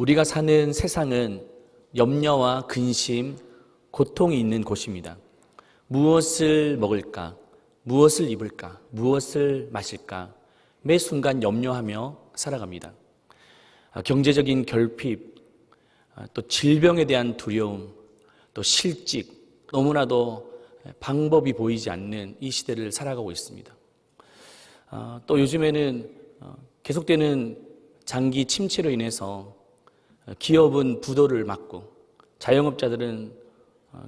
우리가 사는 세상은 염려와 근심, 고통이 있는 곳입니다. 무엇을 먹을까? 무엇을 입을까? 무엇을 마실까? 매 순간 염려하며 살아갑니다. 경제적인 결핍, 또 질병에 대한 두려움, 또 실직, 너무나도 방법이 보이지 않는 이 시대를 살아가고 있습니다. 또 요즘에는 계속되는 장기 침체로 인해서 기업은 부도를 맞고 자영업자들은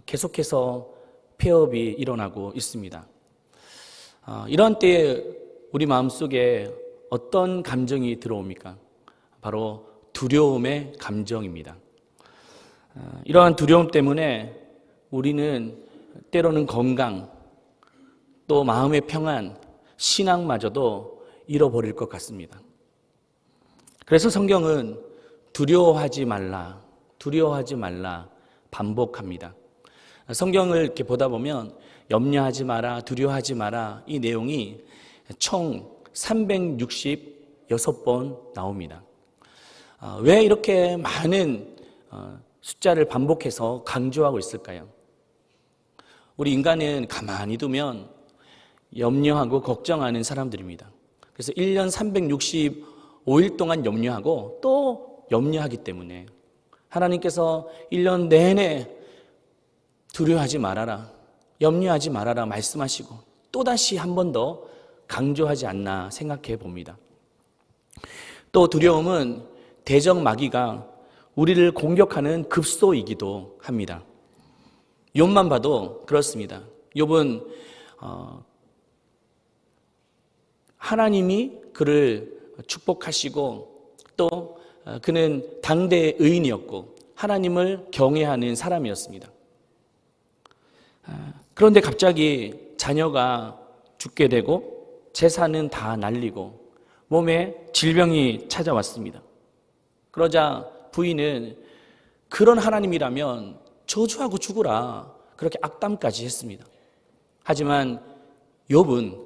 계속해서 폐업이 일어나고 있습니다. 이러한 때에 우리 마음속에 어떤 감정이 들어옵니까? 바로 두려움의 감정입니다. 이러한 두려움 때문에 우리는 때로는 건강, 또 마음의 평안, 신앙마저도 잃어버릴 것 같습니다. 그래서 성경은 두려워하지 말라, 두려워하지 말라 반복합니다. 성경을 이렇게 보다 보면 염려하지 마라, 두려워하지 마라 이 내용이 총 366번 나옵니다. 왜 이렇게 많은 숫자를 반복해서 강조하고 있을까요? 우리 인간은 가만히 두면 염려하고 걱정하는 사람들입니다. 그래서 1년 365일 동안 염려하고 또 염려하기 때문에 하나님께서 1년 내내 두려워하지 말아라, 염려하지 말아라 말씀하시고 또다시 한 번 더 강조하지 않나 생각해 봅니다. 또 두려움은 대적 마귀가 우리를 공격하는 급소이기도 합니다. 욥만 봐도 그렇습니다. 욥은 하나님이 그를 축복하시고 또 그는 당대의 의인이었고 하나님을 경외하는 사람이었습니다. 그런데 갑자기 자녀가 죽게 되고 재산은 다 날리고 몸에 질병이 찾아왔습니다. 그러자 부인은 그런 하나님이라면 저주하고 죽으라 그렇게 악담까지 했습니다. 하지만 욥은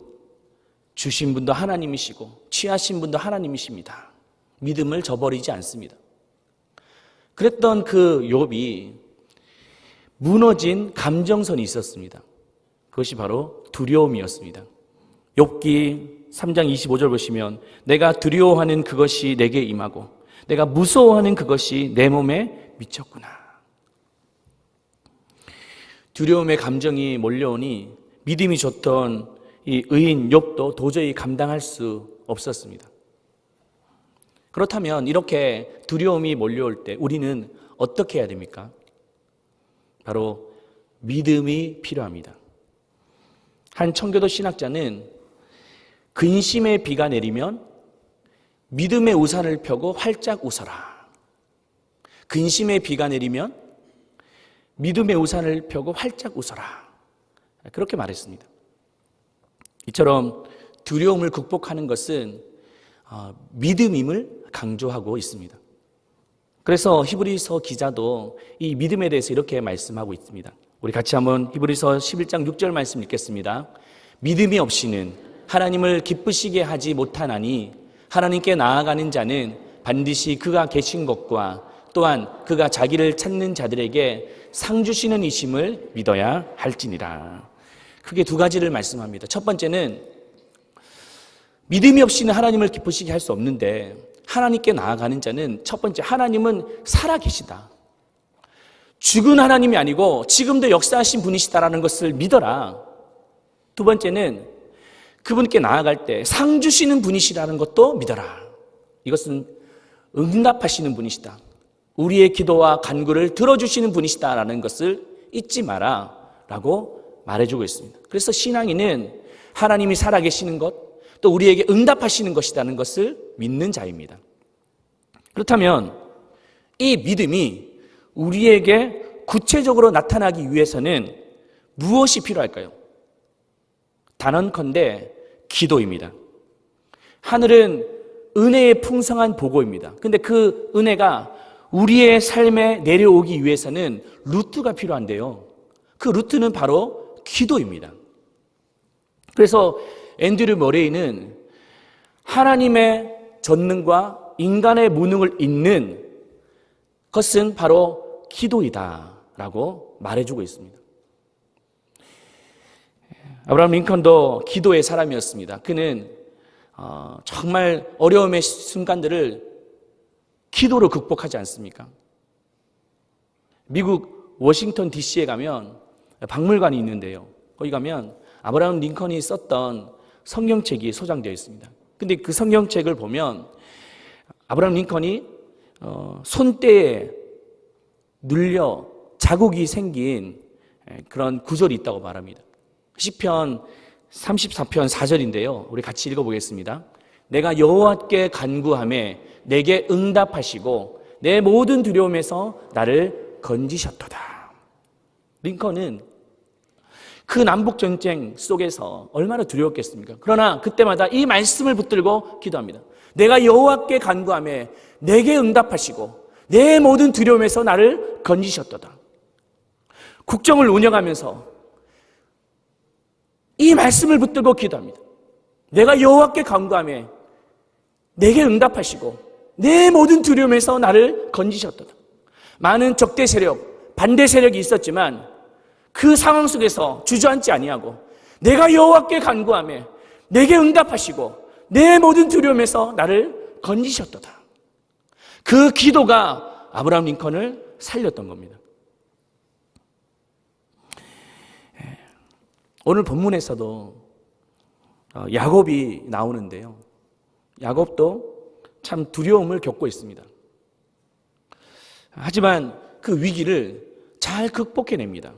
주신 분도 하나님이시고 취하신 분도 하나님이십니다. 믿음을 저버리지 않습니다. 그랬던 그 욥이 무너진 감정선이 있었습니다. 그것이 바로 두려움이었습니다. 욥기 3장 25절 보시면 내가 두려워하는 그것이 내게 임하고 내가 무서워하는 그것이 내 몸에 미쳤구나. 두려움의 감정이 몰려오니 믿음이 좋던 이 의인 욥도 도저히 감당할 수 없었습니다. 그렇다면 이렇게 두려움이 몰려올 때 우리는 어떻게 해야 됩니까? 바로 믿음이 필요합니다. 한 청교도 신학자는 근심의 비가 내리면 믿음의 우산을 펴고 활짝 웃어라. 근심의 비가 내리면 믿음의 우산을 펴고 활짝 웃어라. 그렇게 말했습니다. 이처럼 두려움을 극복하는 것은 믿음임을 강조하고 있습니다. 그래서 히브리서 기자도 이 믿음에 대해서 이렇게 말씀하고 있습니다. 우리 같이 한번 히브리서 11장 6절 말씀 읽겠습니다. 믿음이 없이는 하나님을 기쁘시게 하지 못하나니 하나님께 나아가는 자는 반드시 그가 계신 것과 또한 그가 자기를 찾는 자들에게 상 주시는 이심을 믿어야 할지니라. 크게 두 가지를 말씀합니다. 첫 번째는 믿음이 없이는 하나님을 기쁘시게 할 수 없는데 하나님께 나아가는 자는 첫 번째 하나님은 살아계시다. 죽은 하나님이 아니고 지금도 역사하신 분이시다라는 것을 믿어라. 두 번째는 그분께 나아갈 때 상 주시는 분이시라는 것도 믿어라. 이것은 응답하시는 분이시다. 우리의 기도와 간구를 들어주시는 분이시다라는 것을 잊지 마라 라고 말해주고 있습니다. 그래서 신앙인은 하나님이 살아계시는 것, 또 우리에게 응답하시는 것이라는 것을 믿는 자입니다. 그렇다면 이 믿음이 우리에게 구체적으로 나타나기 위해서는 무엇이 필요할까요? 단언컨대 기도입니다. 하늘은 은혜의 풍성한 보고입니다. 근데 그 은혜가 우리의 삶에 내려오기 위해서는 루트가 필요한데요. 그 루트는 바로 기도입니다. 그래서 앤드류 머레이는 하나님의 전능과 인간의 무능을 잇는 그것은 바로 기도이다라고 말해주고 있습니다. 아브라함 링컨도 기도의 사람이었습니다. 그는 정말 어려움의 순간들을 기도로 극복하지 않습니까? 미국 워싱턴 DC에 가면 박물관이 있는데요. 거기 가면 아브라함 링컨이 썼던 성경책이 소장되어 있습니다. 근데 그 성경책을 보면 아브라함 링컨이 손때에 눌려 자국이 생긴 그런 구절이 있다고 말합니다. 시편 34편 4절인데요. 우리 같이 읽어보겠습니다. 내가 여호와께 간구하매 내게 응답하시고 내 모든 두려움에서 나를 건지셨도다. 링컨은 그 남북전쟁 속에서 얼마나 두려웠겠습니까? 그러나 그때마다 이 말씀을 붙들고 기도합니다. 내가 여호와께 간구하매 내게 응답하시고 내 모든 두려움에서 나를 건지셨도다. 국정을 운영하면서 이 말씀을 붙들고 기도합니다. 내가 여호와께 간구하며 내게 응답하시고 내 모든 두려움에서 나를 건지셨도다. 많은 적대 세력, 반대 세력이 있었지만 그 상황 속에서 주저앉지 아니하고 내가 여호와께 간구하며 내게 응답하시고 내 모든 두려움에서 나를 건지셨도다. 그 기도가 아브라함 링컨을 살렸던 겁니다. 오늘 본문에서도 야곱이 나오는데요. 야곱도 참 두려움을 겪고 있습니다. 하지만 그 위기를 잘 극복해냅니다.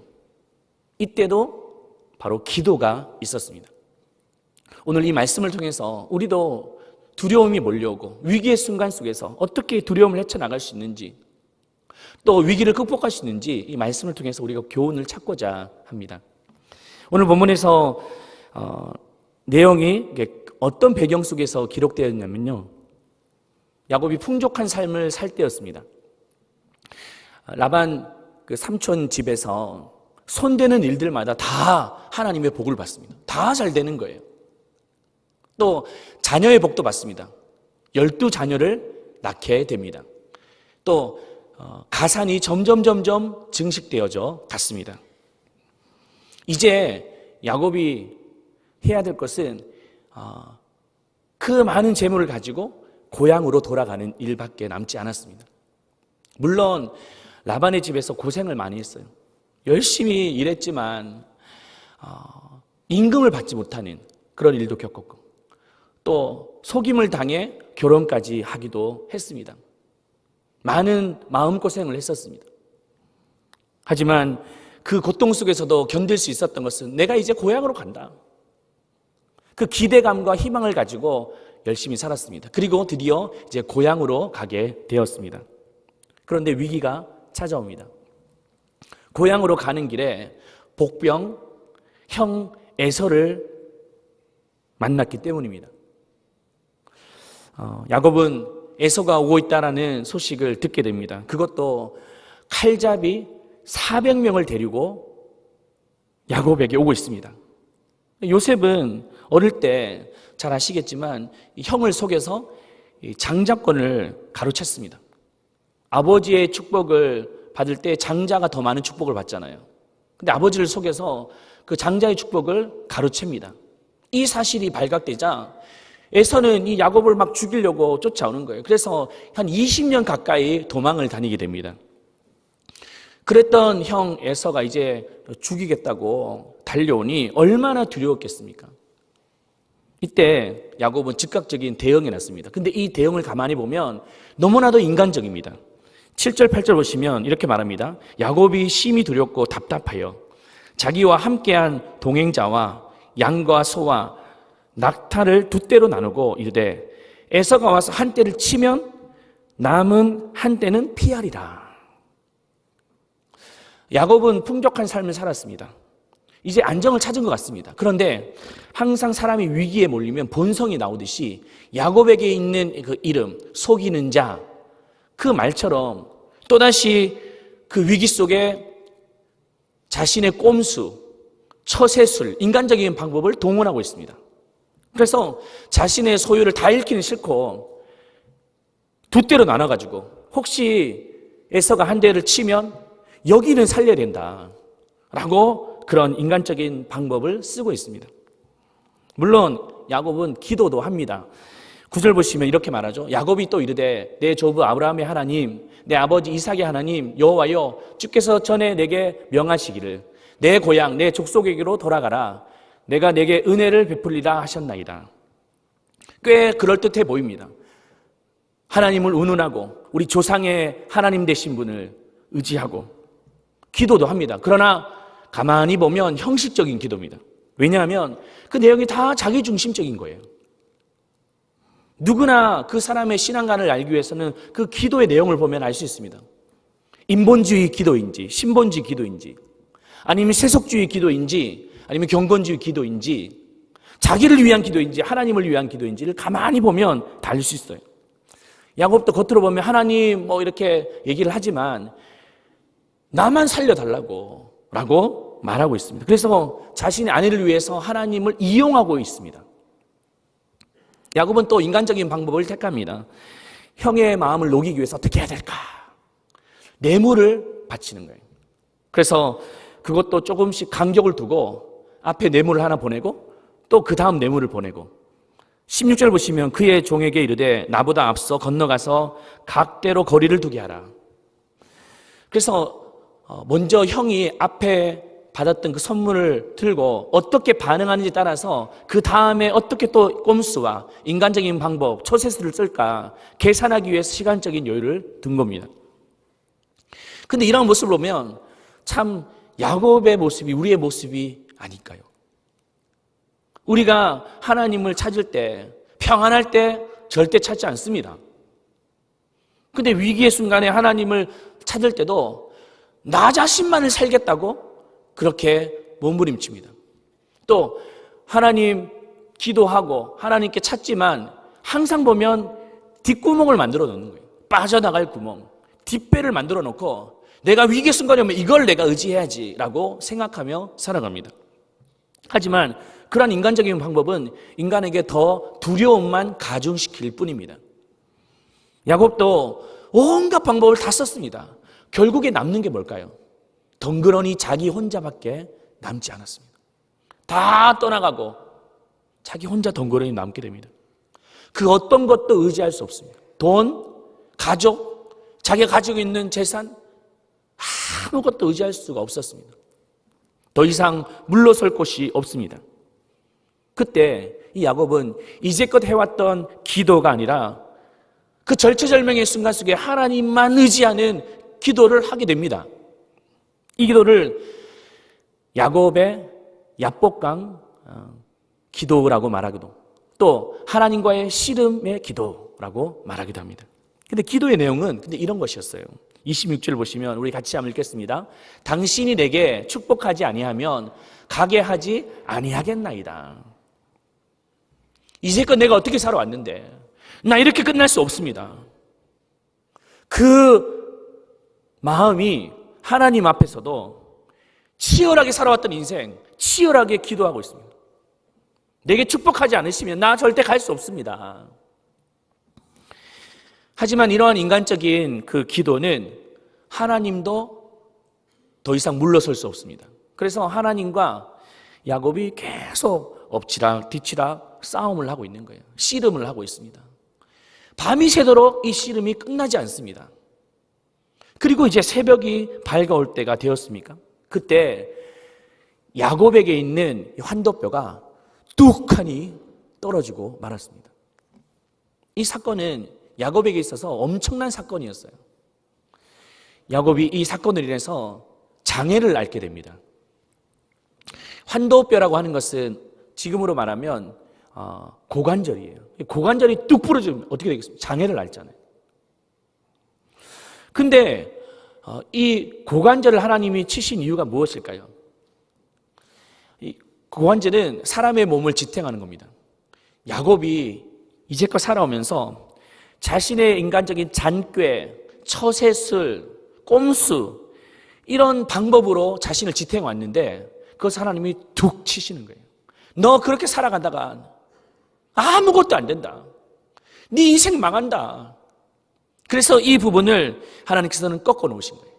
이때도 바로 기도가 있었습니다. 오늘 이 말씀을 통해서 우리도 두려움이 몰려오고 위기의 순간 속에서 어떻게 두려움을 헤쳐나갈 수 있는지, 또 위기를 극복할 수 있는지 이 말씀을 통해서 우리가 교훈을 찾고자 합니다. 오늘 본문에서 내용이 어떤 배경 속에서 기록되었냐면요, 야곱이 풍족한 삶을 살 때였습니다. 라반 그 삼촌 집에서 손대는 일들마다 다 하나님의 복을 받습니다. 다 잘 되는 거예요. 또 자녀의 복도 받습니다. 12자녀를 낳게 됩니다. 또 가산이 점점 증식되어져 갔습니다. 이제 야곱이 해야 될 것은 그 많은 재물을 가지고 고향으로 돌아가는 일밖에 남지 않았습니다. 물론 라반의 집에서 고생을 많이 했어요. 열심히 일했지만 임금을 받지 못하는 그런 일도 겪었고, 또 속임을 당해 결혼까지 하기도 했습니다. 많은 마음고생을 했었습니다. 하지만 그 고통 속에서도 견딜 수 있었던 것은 내가 이제 고향으로 간다. 그 기대감과 희망을 가지고 열심히 살았습니다. 그리고 드디어 이제 고향으로 가게 되었습니다. 그런데 위기가 찾아옵니다. 고향으로 가는 길에 복병 형 에서를 만났기 때문입니다. 야곱은 에서가 오고 있다는 소식을 듣게 됩니다. 그것도 칼잡이 400명을 데리고 야곱에게 오고 있습니다. 요셉은 어릴 때 잘 아시겠지만 형을 속여서 장자권을 가로챘습니다. 아버지의 축복을 받을 때 장자가 더 많은 축복을 받잖아요. 근데 아버지를 속여서 그 장자의 축복을 가로챕니다. 이 사실이 발각되자 에서는 이 야곱을 막 죽이려고 쫓아오는 거예요. 그래서 한 20년 가까이 도망을 다니게 됩니다. 그랬던 형 에서가 이제 죽이겠다고 달려오니 얼마나 두려웠겠습니까? 이때 야곱은 즉각적인 대응이 났습니다. 근데 이 대응을 가만히 보면 너무나도 인간적입니다. 7절 8절 보시면 이렇게 말합니다. 야곱이 심히 두렵고 답답하여 자기와 함께한 동행자와 양과 소와 낙타를 두 떼로 나누고 이르되 에서가 와서 한 떼를 치면 남은 한 떼는 피하리라. 야곱은 풍족한 삶을 살았습니다. 이제 안정을 찾은 것 같습니다. 그런데 항상 사람이 위기에 몰리면 본성이 나오듯이 야곱에게 있는 그 이름, 속이는 자, 그 말처럼 또다시 그 위기 속에 자신의 꼼수, 처세술, 인간적인 방법을 동원하고 있습니다. 그래서 자신의 소유를 다 잃기는 싫고 두 떼로 나눠가지고 혹시 에서가 한 대를 치면 여기는 살려야 된다 라고 그런 인간적인 방법을 쓰고 있습니다. 물론 야곱은 기도도 합니다. 9절 보시면 이렇게 말하죠. 야곱이 또 이르되 내 조부 아브라함의 하나님, 내 아버지 이삭의 하나님 여호와여, 주께서 전에 내게 명하시기를 내 고향 내 족속에게로 돌아가라, 내가 내게 은혜를 베풀리라 하셨나이다. 꽤 그럴듯해 보입니다. 하나님을 운운하고 우리 조상의 하나님 되신 분을 의지하고 기도도 합니다. 그러나 가만히 보면 형식적인 기도입니다. 왜냐하면 그 내용이 다 자기 중심적인 거예요. 누구나 그 사람의 신앙관을 알기 위해서는 그 기도의 내용을 보면 알 수 있습니다. 인본주의 기도인지 신본주의 기도인지 아니면 세속주의 기도인지 아니면 경건주의 기도인지 자기를 위한 기도인지 하나님을 위한 기도인지를 가만히 보면 달릴 수 있어요. 야곱도 겉으로 보면 하나님 뭐 이렇게 얘기를 하지만 나만 살려달라고 라고 말하고 있습니다. 그래서 자신의 아내를 위해서 하나님을 이용하고 있습니다. 야곱은 또 인간적인 방법을 택합니다. 형의 마음을 녹이기 위해서 어떻게 해야 될까? 뇌물을 바치는 거예요. 그래서 그것도 조금씩 간격을 두고 앞에 뇌물을 하나 보내고 또 그 다음 뇌물을 보내고 16절 보시면 그의 종에게 이르되 나보다 앞서 건너가서 각대로 거리를 두게 하라. 그래서 먼저 형이 앞에 받았던 그 선물을 들고 어떻게 반응하는지 따라서 그 다음에 어떻게 또 꼼수와 인간적인 방법, 초세수를 쓸까 계산하기 위해서 시간적인 여유를 둔 겁니다. 근데 이런 모습을 보면 참 야곱의 모습이 우리의 모습이 아닐까요? 우리가 하나님을 찾을 때, 평안할 때 절대 찾지 않습니다. 근데 위기의 순간에 하나님을 찾을 때도 나 자신만을 살겠다고 그렇게 몸부림칩니다. 또 하나님 기도하고 하나님께 찾지만 항상 보면 뒷구멍을 만들어 놓는 거예요. 빠져나갈 구멍, 뒷배를 만들어 놓고 내가 위기의 순간이 오면 이걸 내가 의지해야지 라고 생각하며 살아갑니다. 하지만 그러한 인간적인 방법은 인간에게 더 두려움만 가중시킬 뿐입니다. 야곱도 온갖 방법을 다 썼습니다. 결국에 남는 게 뭘까요? 덩그러니 자기 혼자밖에 남지 않았습니다. 다 떠나가고 자기 혼자 덩그러니 남게 됩니다. 그 어떤 것도 의지할 수 없습니다. 돈, 가족, 자기가 가지고 있는 재산 아무것도 의지할 수가 없었습니다. 더 이상 물러설 곳이 없습니다. 그때 이 야곱은 이제껏 해왔던 기도가 아니라 그 절체절명의 순간 속에 하나님만 의지하는 기도를 하게 됩니다. 이 기도를 야곱의 야복강 기도라고 말하기도, 또 하나님과의 씨름의 기도라고 말하기도 합니다. 근데 기도의 내용은 이런 것이었어요. 26절 보시면 우리 같이 한번 읽겠습니다. 당신이 내게 축복하지 아니하면 가게 하지 아니하겠나이다. 이제껏 내가 어떻게 살아왔는데 나 이렇게 끝날 수 없습니다. 그 마음이 하나님 앞에서도 치열하게 살아왔던 인생, 치열하게 기도하고 있습니다. 내게 축복하지 않으시면 나 절대 갈 수 없습니다. 하지만 이러한 인간적인 그 기도는 하나님도 더 이상 물러설 수 없습니다. 그래서 하나님과 야곱이 계속 엎치락 뒤치락 싸움을 하고 있는 거예요. 씨름을 하고 있습니다. 밤이 새도록 이 씨름이 끝나지 않습니다. 그리고 이제 새벽이 밝아올 때가 되었습니까? 그때 야곱에게 있는 환도뼈가 뚝하니 떨어지고 말았습니다. 이 사건은 야곱에게 있어서 엄청난 사건이었어요. 야곱이 이 사건을 인해서 장애를 앓게 됩니다. 환도뼈라고 하는 것은 지금으로 말하면 고관절이에요. 고관절이 뚝 부러지면 어떻게 되겠습니까? 장애를 앓잖아요. 근데 이 고관절을 하나님이 치신 이유가 무엇일까요? 이 고관절은 사람의 몸을 지탱하는 겁니다. 야곱이 이제껏 살아오면서 자신의 인간적인 잔꾀, 처세술, 꼼수 이런 방법으로 자신을 지탱해왔는데 그것을 하나님이 툭 치시는 거예요. 너 그렇게 살아가다가 아무것도 안 된다. 네 인생 망한다. 그래서 이 부분을 하나님께서는 꺾어 놓으신 거예요.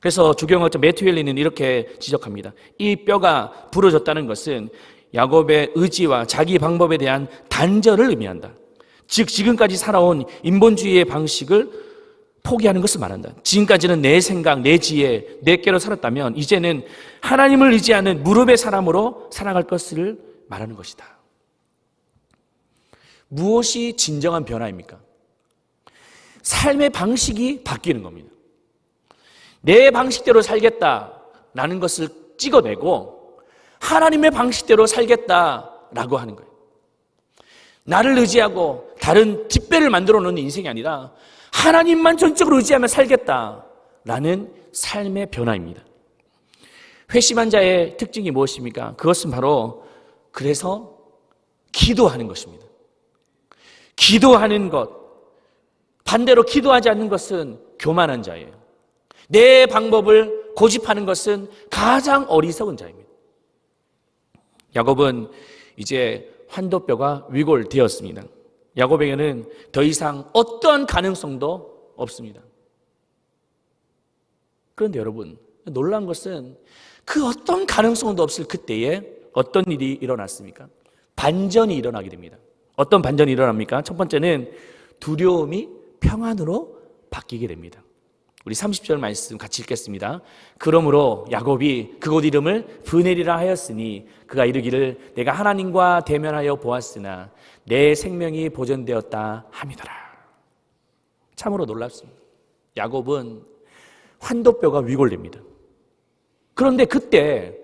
그래서 주경학자 매튜 헬리는 이렇게 지적합니다. 이 뼈가 부러졌다는 것은 야곱의 의지와 자기 방법에 대한 단절을 의미한다. 즉 지금까지 살아온 인본주의의 방식을 포기하는 것을 말한다. 지금까지는 내 생각, 내 지혜, 내 께로 살았다면 이제는 하나님을 의지하는 무릎의 사람으로 살아갈 것을 말하는 것이다. 무엇이 진정한 변화입니까? 삶의 방식이 바뀌는 겁니다. 내 방식대로 살겠다라는 것을 찍어내고 하나님의 방식대로 살겠다라고 하는 거예요. 나를 의지하고 다른 뒷배를 만들어 놓는 인생이 아니라 하나님만 전적으로 의지하며 살겠다라는 삶의 변화입니다. 회심한 자의 특징이 무엇입니까? 그것은 바로 그래서 기도하는 것입니다. 기도하는 것, 반대로 기도하지 않는 것은 교만한 자예요. 내 방법을 고집하는 것은 가장 어리석은 자입니다. 야곱은 이제 환도뼈가 위골되었습니다. 야곱에게는 더 이상 어떠한 가능성도 없습니다. 그런데 여러분, 놀라운 것은 그 어떤 가능성도 없을 그때에 어떤 일이 일어났습니까? 반전이 일어나게 됩니다. 어떤 반전이 일어납니까? 첫 번째는 두려움이 평안으로 바뀌게 됩니다. 우리 30절 말씀 같이 읽겠습니다. 그러므로 야곱이 그곳 이름을 브넬이라 하였으니 그가 이르기를 내가 하나님과 대면하여 보았으나 내 생명이 보존되었다 함이더라. 참으로 놀랍습니다. 야곱은 환도뼈가 위골됩니다. 그런데 그때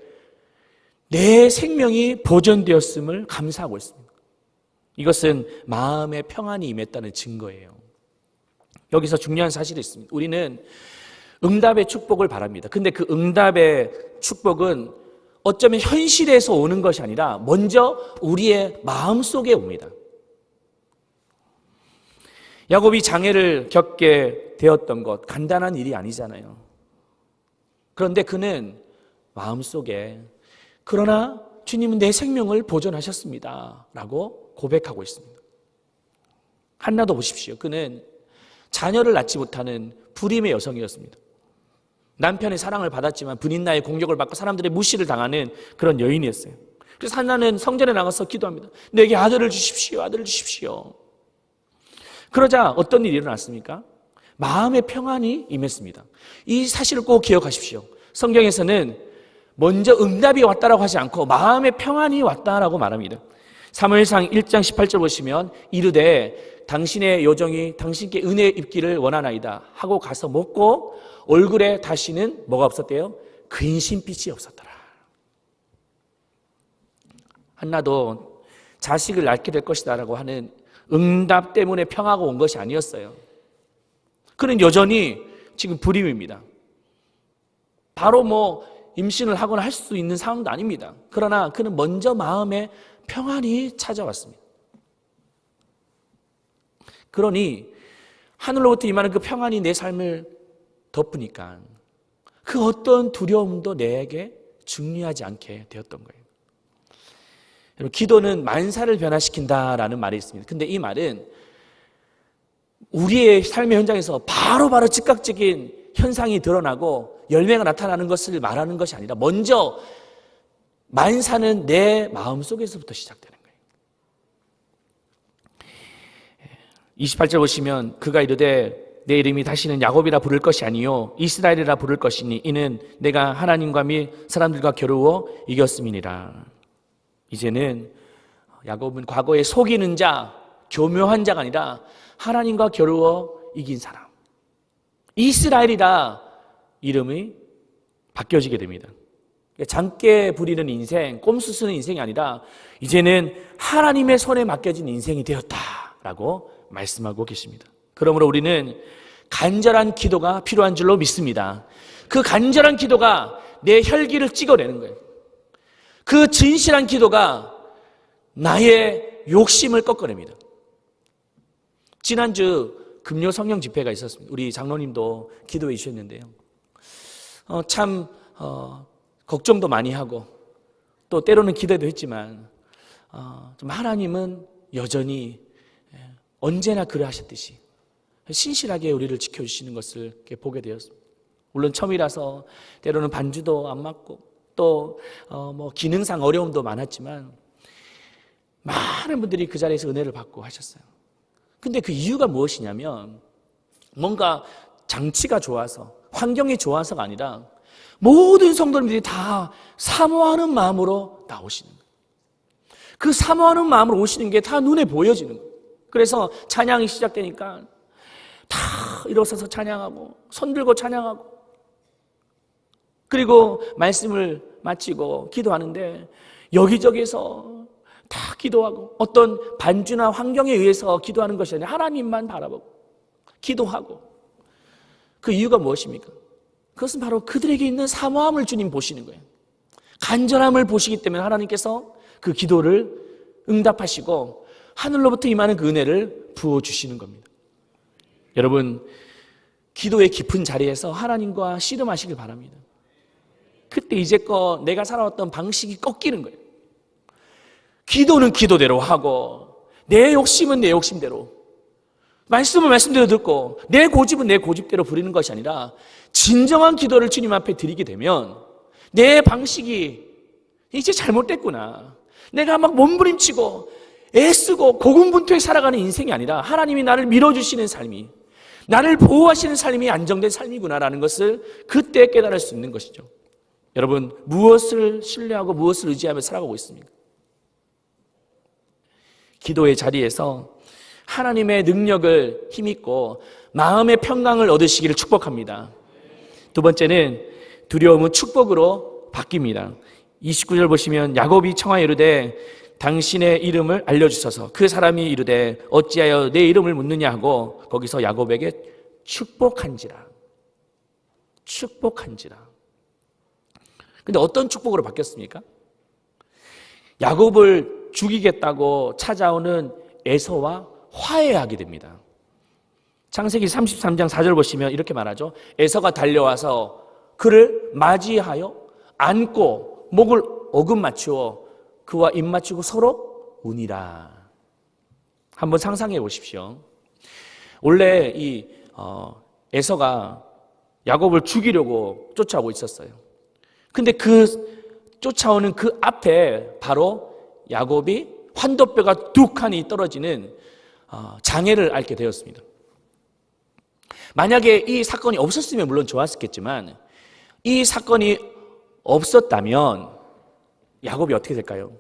내 생명이 보존되었음을 감사하고 있습니다. 이것은 마음의 평안이 임했다는 증거예요. 여기서 중요한 사실이 있습니다. 우리는 응답의 축복을 바랍니다. 근데 그 응답의 축복은 어쩌면 현실에서 오는 것이 아니라 먼저 우리의 마음속에 옵니다. 야곱이 장애를 겪게 되었던 것 간단한 일이 아니잖아요. 그런데 그는 마음속에 그러나 주님은 내 생명을 보존하셨습니다 라고 고백하고 있습니다. 한나도 보십시오. 그는 자녀를 낳지 못하는 불임의 여성이었습니다. 남편의 사랑을 받았지만 분인나의 공격을 받고 사람들의 무시를 당하는 그런 여인이었어요. 그래서 한나는 성전에 나가서 기도합니다. 내게 아들을 주십시오. 아들을 주십시오. 그러자 어떤 일이 일어났습니까? 마음의 평안이 임했습니다. 이 사실을 꼭 기억하십시오. 성경에서는 먼저 응답이 왔다라고 하지 않고 마음의 평안이 왔다라고 말합니다. 사무엘상 1장 18절 보시면 이르되 당신의 요정이 당신께 은혜 입기를 원하나이다 하고 가서 먹고 얼굴에 다시는 뭐가 없었대요? 근심빛이 없었더라. 한나도 자식을 낳게 될 것이다 라고 하는 응답 때문에 평화가 온 것이 아니었어요. 그는 여전히 지금 불임입니다. 바로 임신을 하거나 할 수 있는 상황도 아닙니다. 그러나 그는 먼저 마음에 평안이 찾아왔습니다. 그러니 하늘로부터 임하는 그 평안이 내 삶을 덮으니까 그 어떤 두려움도 내게 중요하지 않게 되었던 거예요. 여러분, 기도는 만사를 변화시킨다라는 말이 있습니다. 근데 이 말은 우리의 삶의 현장에서 바로바로 즉각적인 현상이 드러나고 열매가 나타나는 것을 말하는 것이 아니라 먼저 만사는 내 마음속에서부터 시작되는 거예요. 28절 보시면 그가 이르되 내 이름이 다시는 야곱이라 부를 것이 아니요 이스라엘이라 부를 것이니 이는 내가 하나님과 및 사람들과 겨루어 이겼음이니라. 이제는 야곱은 과거에 속이는 자, 교묘한 자가 아니라 하나님과 겨루어 이긴 사람, 이스라엘이라 이름이 바뀌어지게 됩니다. 장깨 부리는 인생, 꼼수 쓰는 인생이 아니라 이제는 하나님의 손에 맡겨진 인생이 되었다라고 말씀하고 계십니다. 그러므로 우리는 간절한 기도가 필요한 줄로 믿습니다. 그 간절한 기도가 내 혈기를 찍어내는 거예요. 그 진실한 기도가 나의 욕심을 꺾어냅니다. 지난주 금요 성령 집회가 있었습니다. 우리 장로님도 기도해 주셨는데요. 걱정도 많이 하고 또 때로는 기대도 했지만 좀 하나님은 여전히 언제나 그러하셨듯이 신실하게 우리를 지켜주시는 것을 이렇게 보게 되었습니다. 물론 처음이라서 때로는 반주도 안 맞고 또 기능상 어려움도 많았지만 많은 분들이 그 자리에서 은혜를 받고 하셨어요. 근데 그 이유가 무엇이냐면 뭔가 장치가 좋아서 환경이 좋아서가 아니라 모든 성도님들이 다 사모하는 마음으로 나오시는 거예요. 그 사모하는 마음으로 오시는 게 다 눈에 보여지는 거예요. 그래서 찬양이 시작되니까 다 일어서서 찬양하고 손 들고 찬양하고 그리고 말씀을 마치고 기도하는데 여기저기서 다 기도하고 어떤 반주나 환경에 의해서 기도하는 것이 아니라 하나님만 바라보고 기도하고 그 이유가 무엇입니까? 그것은 바로 그들에게 있는 사모함을 주님 보시는 거예요. 간절함을 보시기 때문에 하나님께서 그 기도를 응답하시고 하늘로부터 임하는 그 은혜를 부어주시는 겁니다. 여러분, 기도의 깊은 자리에서 하나님과 씨름하시길 바랍니다. 그때 이제껏 내가 살아왔던 방식이 꺾이는 거예요. 기도는 기도대로 하고 내 욕심은 내 욕심대로 말씀은 말씀대로 듣고 내 고집은 내 고집대로 부리는 것이 아니라 진정한 기도를 주님 앞에 드리게 되면 내 방식이 이제 잘못됐구나. 내가 막 몸부림치고 애쓰고 고군분투해 살아가는 인생이 아니라 하나님이 나를 밀어주시는 삶이 나를 보호하시는 삶이 안정된 삶이구나라는 것을 그때 깨달을 수 있는 것이죠. 여러분, 무엇을 신뢰하고 무엇을 의지하며 살아가고 있습니까? 기도의 자리에서 하나님의 능력을 힘입고 마음의 평강을 얻으시기를 축복합니다. 두 번째는 두려움은 축복으로 바뀝니다. 29절 보시면 야곱이 청하여 이르되 당신의 이름을 알려주소서. 그 사람이 이르되 어찌하여 내 이름을 묻느냐 하고 거기서 야곱에게 축복한지라. 근데 어떤 축복으로 바뀌었습니까? 야곱을 죽이겠다고 찾아오는 에서와 화해하게 됩니다. 창세기 33장 4절 보시면 이렇게 말하죠. 에서가 달려와서 그를 맞이하여 안고 목을 어금 맞추어 그와 입 맞추고 서로 우니라. 한번 상상해 보십시오. 원래 이 에서가 야곱을 죽이려고 쫓아오고 있었어요. 근데 쫓아오는 그 앞에 바로 야곱이 환도뼈가 두 칸이 떨어지는 장애를 앓게 되었습니다. 만약에 이 사건이 없었으면 물론 좋았겠지만 이 사건이 없었다면 야곱이 어떻게 될까요?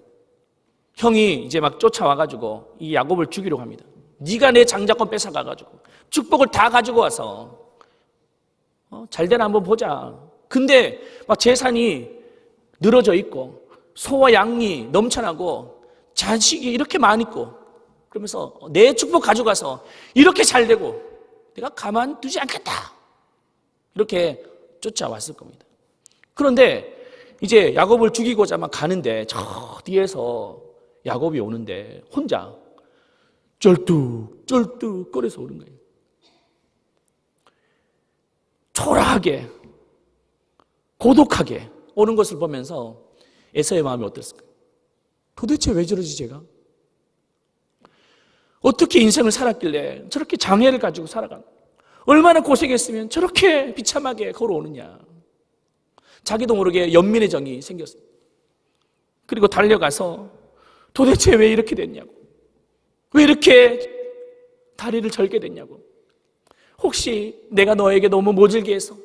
형이 이제 막 쫓아와가지고 이 야곱을 죽이려고 합니다. 네가 내 장자권 뺏어가가지고 축복을 다 가지고 와서 잘되나 한번 보자. 근데 막 재산이 늘어져 있고 소와 양이 넘쳐나고 자식이 이렇게 많이 있고 그러면서 내 축복 가져가서 이렇게 잘 되고 내가 가만두지 않겠다. 이렇게 쫓아왔을 겁니다. 그런데 이제 야곱을 죽이고자 막 가는데 저 뒤에서 야곱이 오는데 혼자 쩔뚝 거려서 오는 거예요. 초라하게 고독하게 오는 것을 보면서 에서의 마음이 어땠을까요? 도대체 왜 저러지 제가? 어떻게 인생을 살았길래 저렇게 장애를 가지고 살아가는, 얼마나 고생했으면 저렇게 비참하게 걸어오느냐. 자기도 모르게 연민의 정이 생겼어요. 그리고 달려가서 도대체 왜 이렇게 됐냐고, 왜 이렇게 다리를 절게 됐냐고, 혹시 내가 너에게 너무 모질게 해서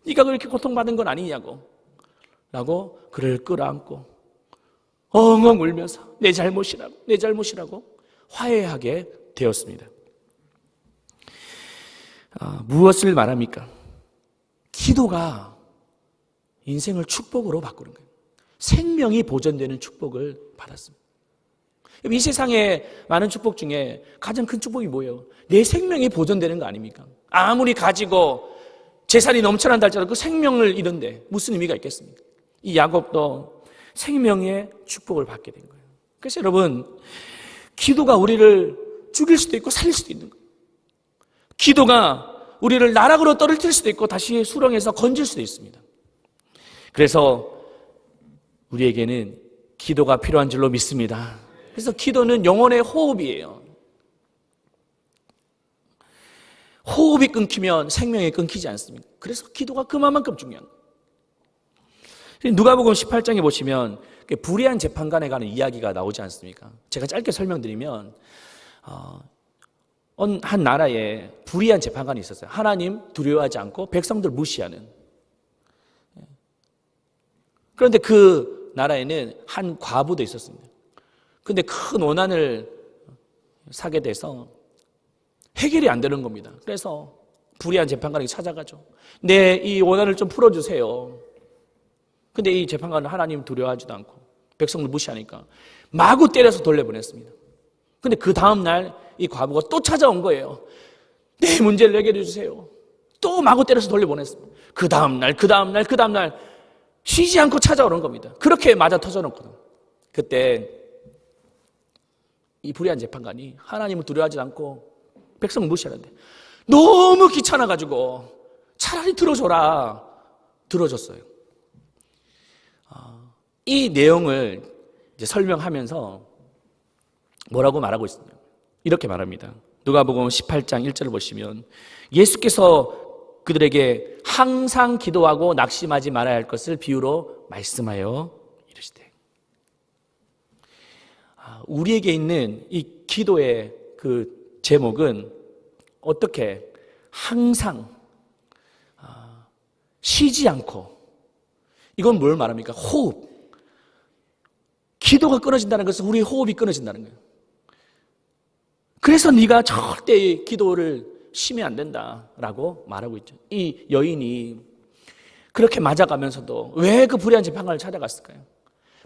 네가 그렇게 고통받은 건 아니냐고 라고 그를 끌어안고 엉엉 울면서 내 잘못이라고 화해하게 되었습니다. 무엇을 말합니까? 기도가 인생을 축복으로 바꾸는 거예요. 생명이 보존되는 축복을 받았습니다. 이 세상에 많은 축복 중에 가장 큰 축복이 뭐예요? 내 생명이 보존되는 거 아닙니까? 아무리 가지고 재산이 넘쳐난다 할지라도 그 생명을 잃은데 무슨 의미가 있겠습니까? 이 야곱도 생명의 축복을 받게 된 거예요. 그래서 여러분, 기도가 우리를 죽일 수도 있고 살릴 수도 있는 거예요. 기도가 우리를 나락으로 떨어뜨릴 수도 있고 다시 수렁에서 건질 수도 있습니다. 그래서 우리에게는 기도가 필요한 줄로 믿습니다. 그래서 기도는 영혼의 호흡이에요. 호흡이 끊기면 생명이 끊기지 않습니까? 그래서 기도가 그만큼 중요한 거예요. 누가복음 18장에 보시면 불의한 재판관에 관한 이야기가 나오지 않습니까? 제가 짧게 설명드리면 한 나라에 불의한 재판관이 있었어요. 하나님 두려워하지 않고 백성들 무시하는. 그런데 그 나라에는 한 과부도 있었습니다. 그런데 큰 원한을 사게 돼서 해결이 안 되는 겁니다. 그래서 불의한 재판관에게 찾아가죠. 내 이 원한을 좀 풀어주세요. 근데 이 재판관은 하나님 두려워하지도 않고 백성들 무시하니까 마구 때려서 돌려보냈습니다. 근데 그 다음날 이 과부가 또 찾아온 거예요. 내 문제를 해결해 주세요. 또 마구 때려서 돌려보냈습니다. 그 다음날 쉬지 않고 찾아오는 겁니다. 그렇게 맞아 터져놓거든. 그때 이 불의한 재판관이 하나님을 두려워하지 않고 백성을 무시하는데 너무 귀찮아가지고 차라리 들어줘라. 들어줬어요. 이 내용을 이제 설명하면서 뭐라고 말하고 있습니다. 이렇게 말합니다. 누가복음 18장 1절을 보시면 예수께서 그들에게 항상 기도하고 낙심하지 말아야 할 것을 비유로 말씀하여 이르시되. 우리에게 있는 이 기도의 그 제목은 어떻게 항상 쉬지 않고, 이건 뭘 말합니까? 호흡. 기도가 끊어진다는 것은 우리의 호흡이 끊어진다는 거예요. 그래서 네가 절대 기도를 쉬면 안 된다라고 말하고 있죠. 이 여인이 그렇게 맞아가면서도 왜 그 불의한 재판관을 찾아갔을까요?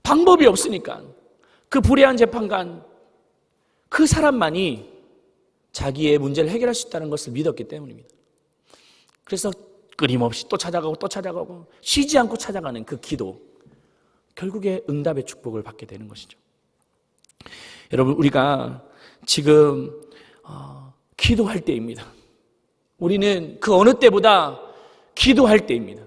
방법이 없으니까. 그 불의한 재판관, 그 사람만이 자기의 문제를 해결할 수 있다는 것을 믿었기 때문입니다. 그래서 끊임없이 또 찾아가고 쉬지 않고 찾아가는 그 기도, 결국에 응답의 축복을 받게 되는 것이죠. 여러분, 우리가 지금 기도할 때입니다. 우리는 그 어느 때보다 기도할 때입니다.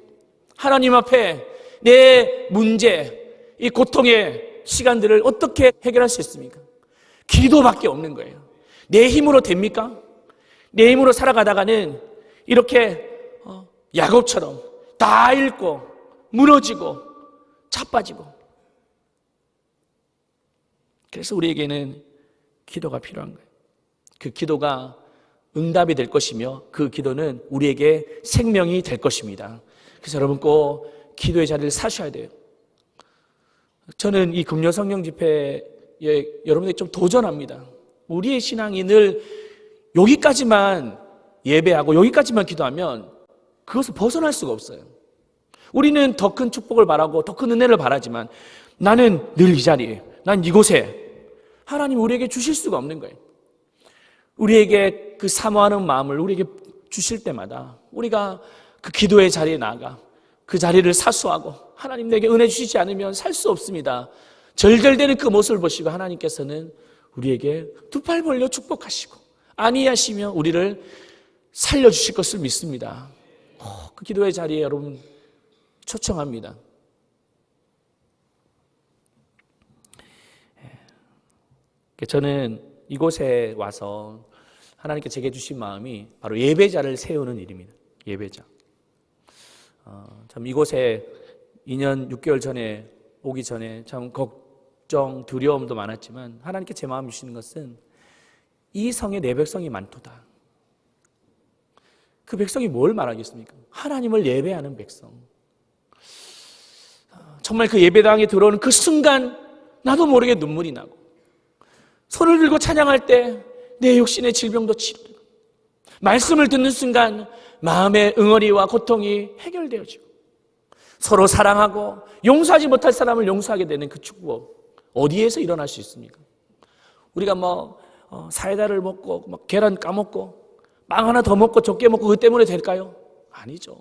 하나님 앞에 내 문제, 이 고통의 시간들을 어떻게 해결할 수 있습니까? 기도밖에 없는 거예요. 내 힘으로 됩니까? 내 힘으로 살아가다가는 이렇게 야곱처럼 다 잃고 무너지고 자빠지고. 그래서 우리에게는 기도가 필요한 거예요. 그 기도가 응답이 될 것이며 그 기도는 우리에게 생명이 될 것입니다. 그래서 여러분 꼭 기도의 자리를 사셔야 돼요. 저는 이 금요 성령 집회에 여러분들이 좀 도전합니다. 우리의 신앙이 늘 여기까지만 예배하고 여기까지만 기도하면 그것을 벗어날 수가 없어요. 우리는 더 큰 축복을 바라고 더 큰 은혜를 바라지만 나는 늘 이 자리에, 난 이곳에 하나님 우리에게 주실 수가 없는 거예요. 우리에게 그 사모하는 마음을 우리에게 주실 때마다 우리가 그 기도의 자리에 나아가 그 자리를 사수하고 하나님 내게 은혜 주시지 않으면 살 수 없습니다. 절절되는 그 모습을 보시고 하나님께서는 우리에게 두 팔 벌려 축복하시고 안위하시며 우리를 살려주실 것을 믿습니다. 그 기도의 자리에 여러분 초청합니다. 저는 이곳에 와서 하나님께 제게 주신 마음이 바로 예배자를 세우는 일입니다. 예배자. 참 이곳에 2년 6개월 전에 오기 전에 참 걱정, 두려움도 많았지만 하나님께 제 마음 주시는 것은 이 성에 내 백성이 많도다. 그 백성이 뭘 말하겠습니까? 하나님을 예배하는 백성. 정말 그 예배당에 들어오는 그 순간 나도 모르게 눈물이 나고 손을 들고 찬양할 때 내 육신의 질병도 치료되고 말씀을 듣는 순간 마음의 응어리와 고통이 해결되어지고 서로 사랑하고 용서하지 못할 사람을 용서하게 되는 그 축복, 어디에서 일어날 수 있습니까? 우리가 사이다를 먹고 계란 까먹고 빵 하나 더 먹고 적게 먹고 그 때문에 될까요? 아니죠.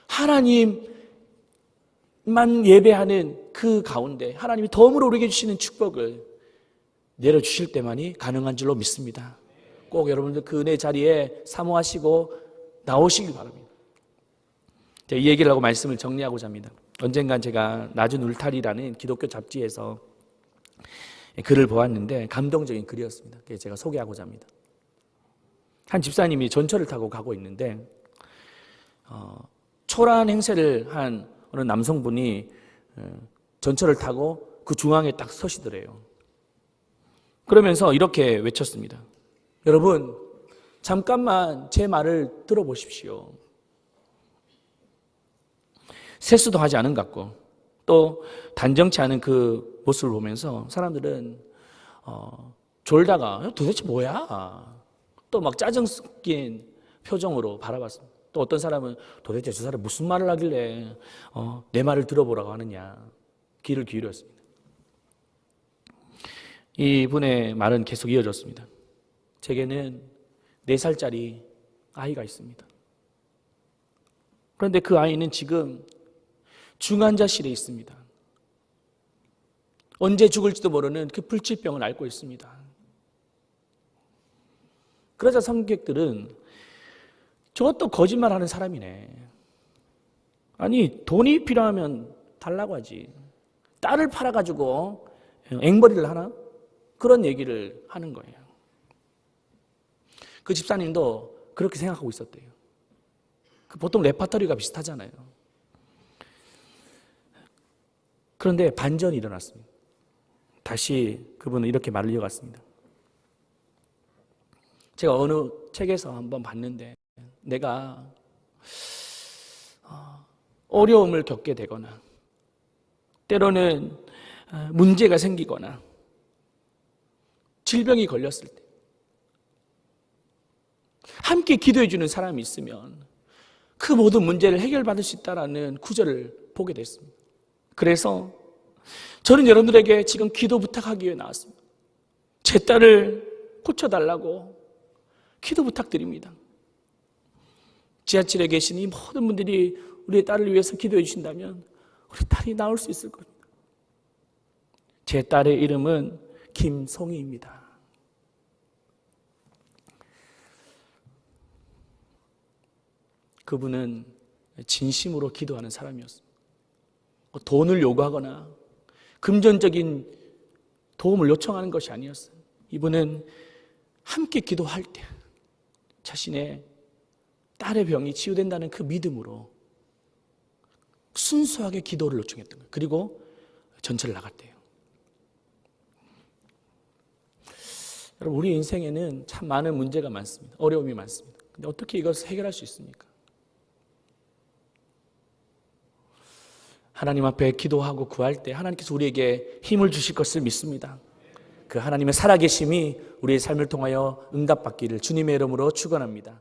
하나님만 예배하는 그 가운데 하나님이 덤으로 우리에게 주시는 축복을 내려주실 때만이 가능한 줄로 믿습니다. 꼭 여러분들 그 은혜 자리에 사모하시고 나오시길 바랍니다. 제가 이 얘기를 하고 말씀을 정리하고자 합니다. 언젠간 제가 낮은 울타리라는 기독교 잡지에서 글을 보았는데 감동적인 글이었습니다. 그래서 제가 소개하고자 합니다. 한 집사님이 전철을 타고 가고 있는데 초라한 행세를 한 어느 남성분이 전철을 타고 그 중앙에 딱 서시더래요. 그러면서 이렇게 외쳤습니다. 여러분, 잠깐만 제 말을 들어보십시오. 세수도 하지 않은 것 같고 또 단정치 않은 그 모습을 보면서 사람들은 졸다가 도대체 뭐야? 또 막 짜증 섞인 표정으로 바라봤습니다. 또 어떤 사람은 도대체 저 사람 무슨 말을 하길래 내 말을 들어보라고 하느냐. 귀를 기울였습니다. 이분의 말은 계속 이어졌습니다. 제게는 4살짜리 아이가 있습니다. 그런데 그 아이는 지금 중환자실에 있습니다. 언제 죽을지도 모르는 그 불치병을 앓고 있습니다. 그러자 성객들은 저것도 거짓말하는 사람이네. 아니 돈이 필요하면 달라고 하지. 딸을 팔아가지고 앵벌이를 하나? 그런 얘기를 하는 거예요. 그 집사님도 그렇게 생각하고 있었대요. 보통 레파토리가 비슷하잖아요. 그런데 반전이 일어났습니다. 다시 그분은 이렇게 말을 이어갔습니다. 제가 어느 책에서 한번 봤는데 내가 어려움을 겪게 되거나 때로는 문제가 생기거나 질병이 걸렸을 때 함께 기도해 주는 사람이 있으면 그 모든 문제를 해결받을 수 있다는 구절을 보게 됐습니다. 그래서 저는 여러분들에게 지금 기도 부탁하기 위해 나왔습니다. 제 딸을 고쳐달라고 기도 부탁드립니다. 지하철에 계신 이 모든 분들이 우리의 딸을 위해서 기도해 주신다면 우리 딸이 나올 수 있을 겁니다. 제 딸의 이름은 김송이입니다. 그분은 진심으로 기도하는 사람이었습니다. 돈을 요구하거나 금전적인 도움을 요청하는 것이 아니었어요. 이분은 함께 기도할 때 자신의 딸의 병이 치유된다는 그 믿음으로 순수하게 기도를 요청했던 거예요. 그리고 전철을 나갔대요. 여러분, 우리 인생에는 참 많은 문제가 많습니다. 어려움이 많습니다. 근데 어떻게 이것을 해결할 수 있습니까? 하나님 앞에 기도하고 구할 때 하나님께서 우리에게 힘을 주실 것을 믿습니다. 그 하나님의 살아계심이 우리의 삶을 통하여 응답받기를 주님의 이름으로 축원합니다.